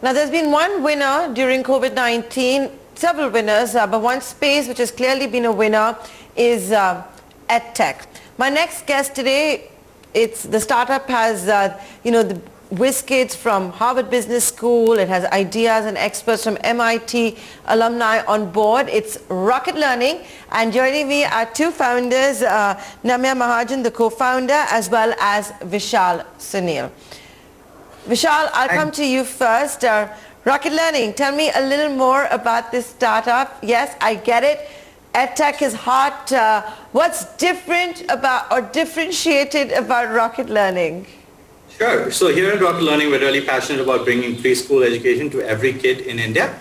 Now, there's been one winner during COVID-19, several winners, but one space which has clearly been a winner is EdTech. My next guest today, the startup has, the whiz kids from Harvard Business School. It has ideas and experts from MIT alumni on board. It's Rocket Learning, and joining me are two founders, Namya Mahajan, the co-founder, as well as Vishal Sunil. Vishal, I'll come to you first. Rocket Learning, tell me a little more about this startup. Yes, I get it. EdTech is hot. What's different about or differentiated about Rocket Learning? Sure. So here at Rocket Learning, we're really passionate about bringing preschool education to every kid in India.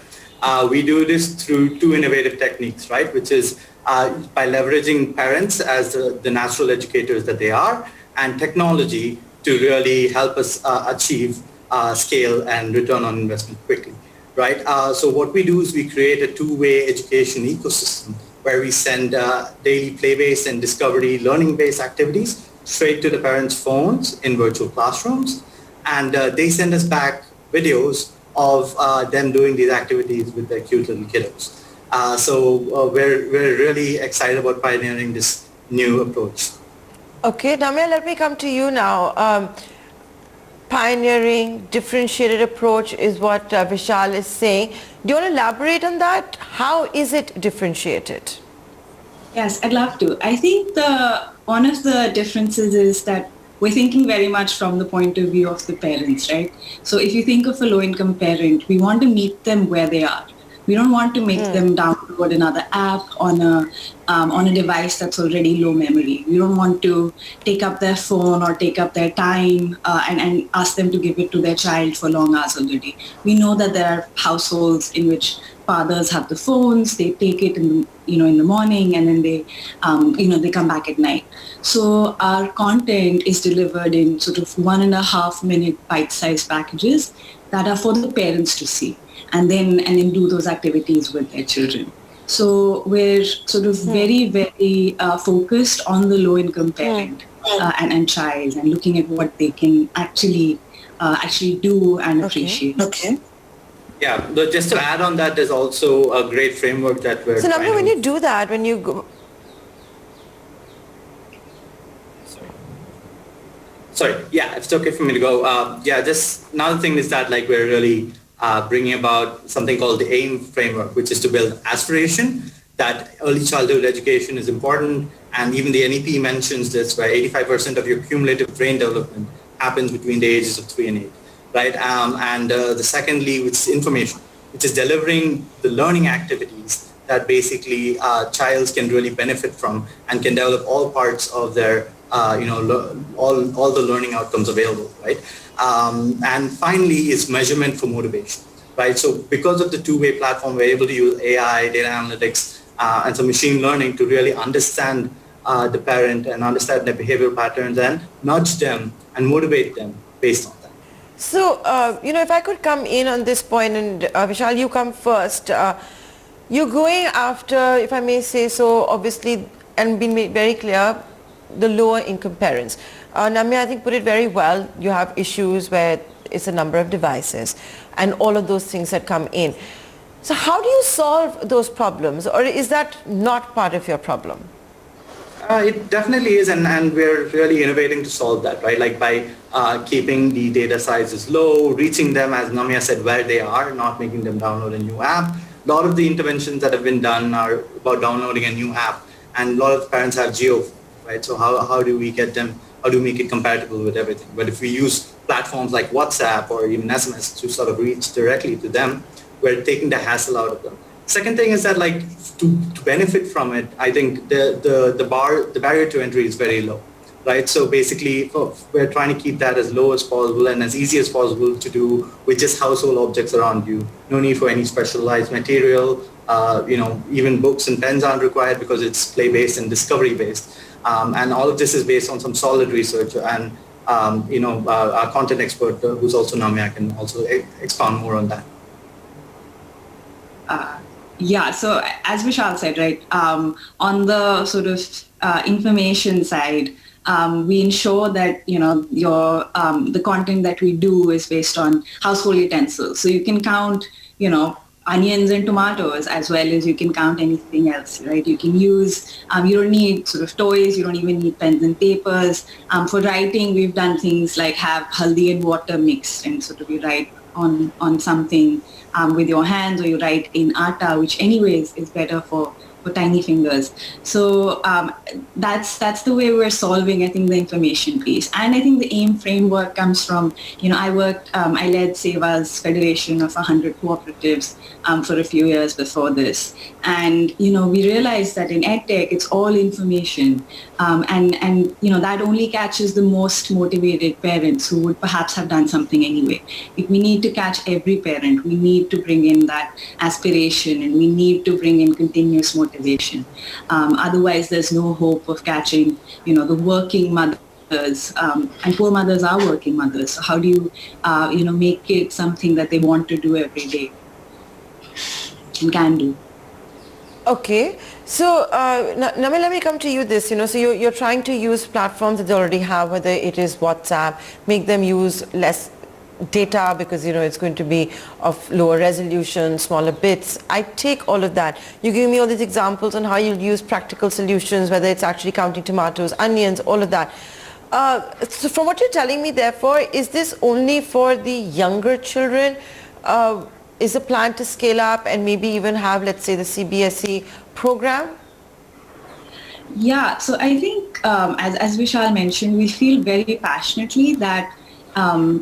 We do this through two innovative techniques, right? Which is by leveraging parents as the natural educators that they are, and technology to really help us achieve scale and return on investment quickly, right? So what we do is we create a two-way education ecosystem where we send daily play-based and discovery learning-based activities straight to the parents' phones in virtual classrooms. And they send us back videos of them doing these activities with their cute little kiddos. So we're really excited about pioneering this new approach. Okay, Namya, let me come to you now. Pioneering, differentiated approach is what Vishal is saying. Do you want to elaborate on that? How is it differentiated? Yes, I'd love to. I think one of the differences is that we're thinking very much from the point of view of the parents, right? So if you think of a low-income parent, we want to meet them where they are. We don't want to make them download another app on a device that's already low memory. We don't want to take up their phone or take up their time and ask them to give it to their child for long hours already. We know that there are households in which fathers have the phones, they take it in the morning, and then they come back at night. So our content is delivered in sort of 1.5 minute bite-sized packages that are for the parents to see, and then do those activities with their children. So we're sort of very, very focused on the low-income parent and child, and looking at what they can actually do and appreciate. Okay. Yeah, but just to add on that, there's also a great framework that we're So Namya, when you do that, when you go... Sorry, yeah, it's okay for me to go. Just another thing is that we're really bringing about something called the AIM framework, which is to build aspiration, that early childhood education is important. And even the NEP mentions this, where 85% of your cumulative brain development happens between the ages of 3 and 8, right? The secondly, which is information, which is delivering the learning activities that basically childs can really benefit from and can develop all parts of their all the learning outcomes available, right? And finally is measurement for motivation, right? So because of the two-way platform, we're able to use AI, data analytics, and some machine learning to really understand the parent and understand their behavioral patterns and nudge them and motivate them based on that. So, if I could come in on this point, and Vishal, you come first. You're going after, if I may say so, obviously, and being made very clear, the lower income parents. Namya, I think, put it very well. You have issues where it's a number of devices and all of those things that come in. So how do you solve those problems, or is that not part of your problem? It definitely is, and we're really innovating to solve that, right? Like by keeping the data sizes low, reaching them, as Namya said, where they are, not making them download a new app. A lot of the interventions that have been done are about downloading a new app, and a lot of parents have geo, right? So how do we get them, how do we make it compatible with everything? But if we use platforms like WhatsApp or even SMS to sort of reach directly to them, we're taking the hassle out of them. Second thing is that to benefit from it, I think the barrier to entry is very low, right? So basically we're trying to keep that as low as possible and as easy as possible to do with just household objects around you. No need for any specialized material. Even books and pens aren't required because it's play-based and discovery-based. And all of this is based on some solid research, and our content expert, who's also Namya, can also expound more on that. So as Vishal said, right, on the sort of information side, we ensure that, the content that we do is based on household utensils. So you can count, onions and tomatoes as well as you can count anything else, right? You can use, you don't need sort of toys, you don't even need pens and papers. For writing, we've done things like have haldi and water mixed, and sort of you write on something with your hands, or you write in atta, which anyways is better for tiny fingers. So that's the way we're solving, I think, the information piece. And I think the AIM framework comes from, I led Seva's Federation of 100 cooperatives for a few years before this. And, we realized that in EdTech, it's all information. And that only catches the most motivated parents who would perhaps have done something anyway. If we need to catch every parent, we need to bring in that aspiration, and we need to bring in continuous motivation. Otherwise, there's no hope of catching, the working mothers. And poor mothers are working mothers. So how do you, make it something that they want to do every day and can do? Okay, so Namya, let me come to you this, so you're trying to use platforms that they already have, whether it is WhatsApp, make them use less data because, it's going to be of lower resolution, smaller bits. I take all of that. You give me all these examples on how you'll use practical solutions, whether it's actually counting tomatoes, onions, all of that. So from what you're telling me, therefore, is this only for the younger children? Is the plan to scale up and maybe even have, let's say, the CBSE program? Yeah, so I think, as Vishal mentioned, we feel very passionately that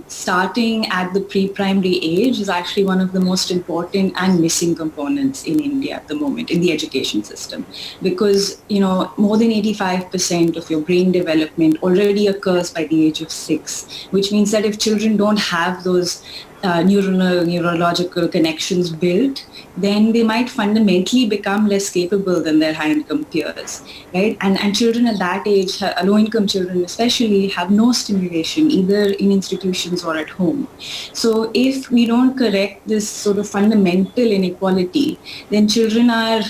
starting at the pre-primary age is actually one of the most important and missing components in India at the moment in the education system, because more than 85% of your brain development already occurs by the age of 6, which means that if children don't have those neurological connections built, then they might fundamentally become less capable than their high-income peers, right? And children at that age, low-income children especially, have no stimulation either in institutions or at home. So if we don't correct this sort of fundamental inequality, then children are,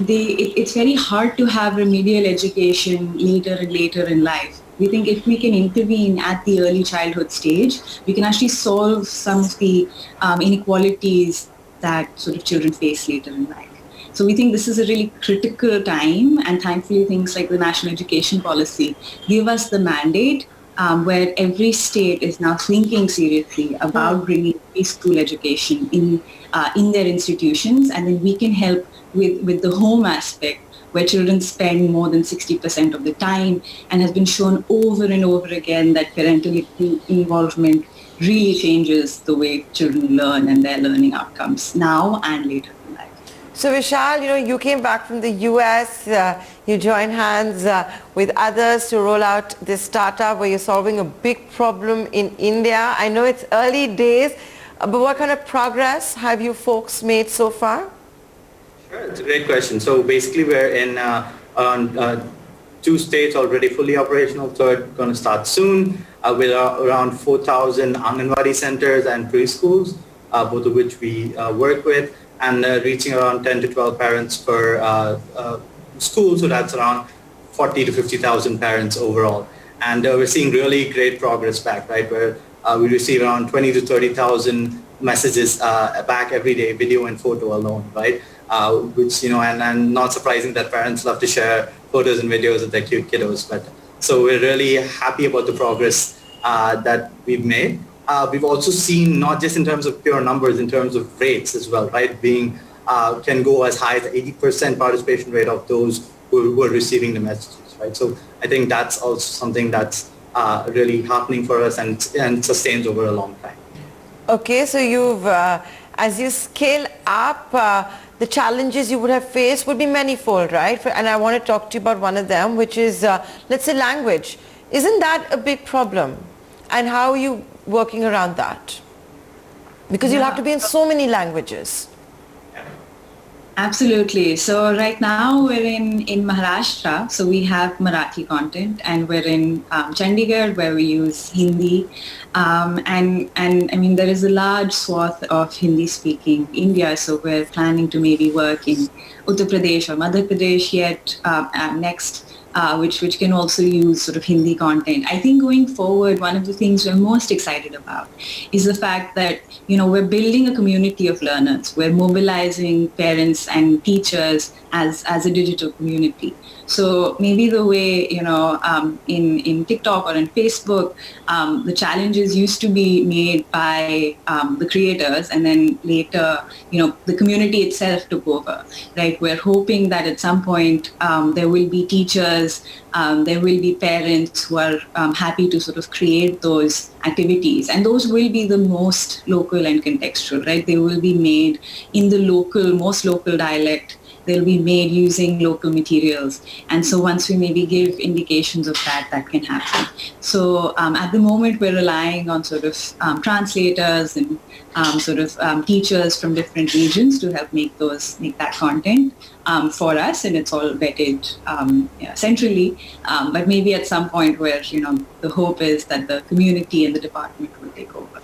it's very hard to have remedial education later and later in life. We think if we can intervene at the early childhood stage, we can actually solve some of the inequalities that sort of children face later in life. So we think this is a really critical time, and thankfully things like the National Education Policy give us the mandate where every state is now thinking seriously about bringing preschool education in their institutions, and then we can help with the home aspect, where children spend more than 60% of the time, and has been shown over and over again that parental involvement really changes the way children learn and their learning outcomes now and later in life. So Vishal, you came back from the US, you joined hands with others to roll out this startup where you're solving a big problem in India. I know it's early days, but what kind of progress have you folks made so far? Sure, it's a great question. So basically we're in around 2 states already fully operational, third going to start soon, with around 4,000 Anganwadi centers and preschools, both of which we work with, and reaching around 10 to 12 parents per school, so that's around 40 to 50,000 parents overall. And we're seeing really great progress back, right, where we receive around 20 to 30,000 messages back every day, video and photo alone, right? Which, and not surprising that parents love to share photos and videos of their cute kiddos. But so we're really happy about the progress that we've made. We've also seen, not just in terms of pure numbers, in terms of rates as well, right? Being can go as high as 80% participation rate of those who are receiving the messages, right? So I think that's also something that's really happening for us and sustains over a long time. Okay, so you've, as you scale up, the challenges you would have faced would be manifold, right? And I want to talk to you about one of them, which is, let's say, language. Isn't that a big problem? And how are you working around that? Because you'll have to be in so many languages. Absolutely. So right now we're in Maharashtra, so we have Marathi content, and we're in Chandigarh where we use Hindi. And I mean, there is a large swath of Hindi-speaking India, so we're planning to maybe work in Uttar Pradesh or Madhya Pradesh yet next. which can also use sort of Hindi content. I think going forward, one of the things we're most excited about is the fact that, we're building a community of learners. We're mobilizing parents and teachers as a digital community. So maybe the way, in TikTok or in Facebook, the challenges used to be made by the creators, and then later, the community itself took over, right? We're hoping that at some point there will be teachers, there will be parents who are happy to sort of create those activities, and those will be the most local and contextual, right? They will be made in the most local dialect. They'll be made using local materials. And so once we maybe give indications of that can happen. So at the moment, we're relying on sort of translators and teachers from different regions to help make that content for us. And it's all vetted centrally. But maybe at some point where, the hope is that the community and the department will take over.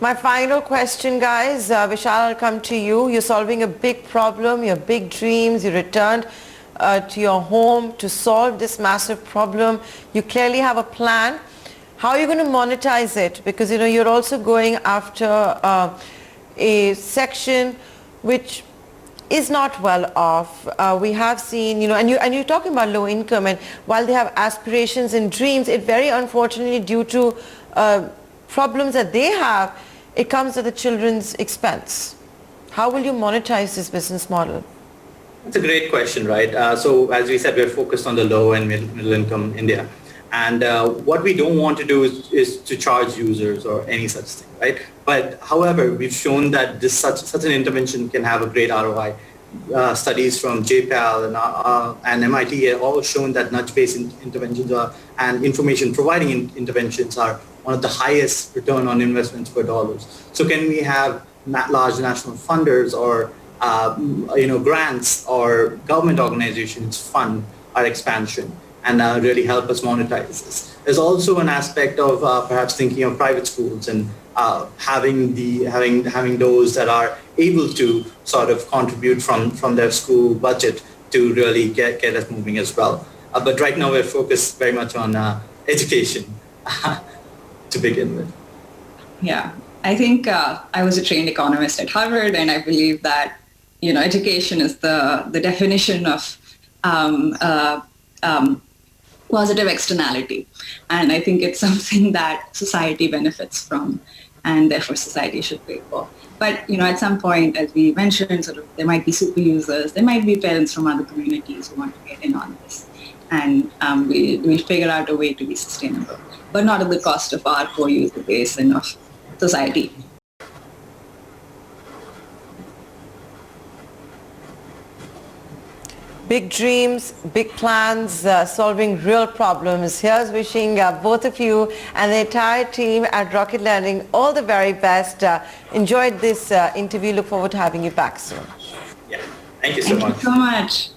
My final question, guys. Vishal, I'll come to you. You're solving a big problem, your big dreams. You returned to your home to solve this massive problem. You clearly have a plan. How are you going to monetize it? Because, you're also going after a section which is not well off. We have seen, and you're talking about low income, and while they have aspirations and dreams, it very unfortunately due to problems that they have, it comes at the children's expense. How will you monetize this business model? That's a great question, right? So as we said, we're focused on the low and middle income India. And what we don't want to do is to charge users or any such thing, right? But however, we've shown that such an intervention can have a great ROI. Studies from JPAL and MIT have all shown that nudge-based interventions and information providing interventions are one of the highest return on investments per dollars. So can we have large national funders or grants or government organizations fund our expansion and really help us monetize this? There's also an aspect of perhaps thinking of private schools and having those that are able to sort of contribute from their school budget to really get us moving as well. But right now we're focused very much on education to begin with. Yeah, I think I was a trained economist at Harvard, and I believe that education is the definition of positive externality, and I think it's something that society benefits from, and therefore society should pay for. But at some point, as we mentioned, there might be super users, there might be parents from other communities who want to get in on this, and we'll figure out a way to be sustainable, but not at the cost of our core user base and of society. Big dreams, big plans, solving real problems. Here's wishing both of you and the entire team at Rocket Learning all the very best. Enjoyed this interview. Look forward to having you back soon. Yeah, thank you so much. Thank you so much.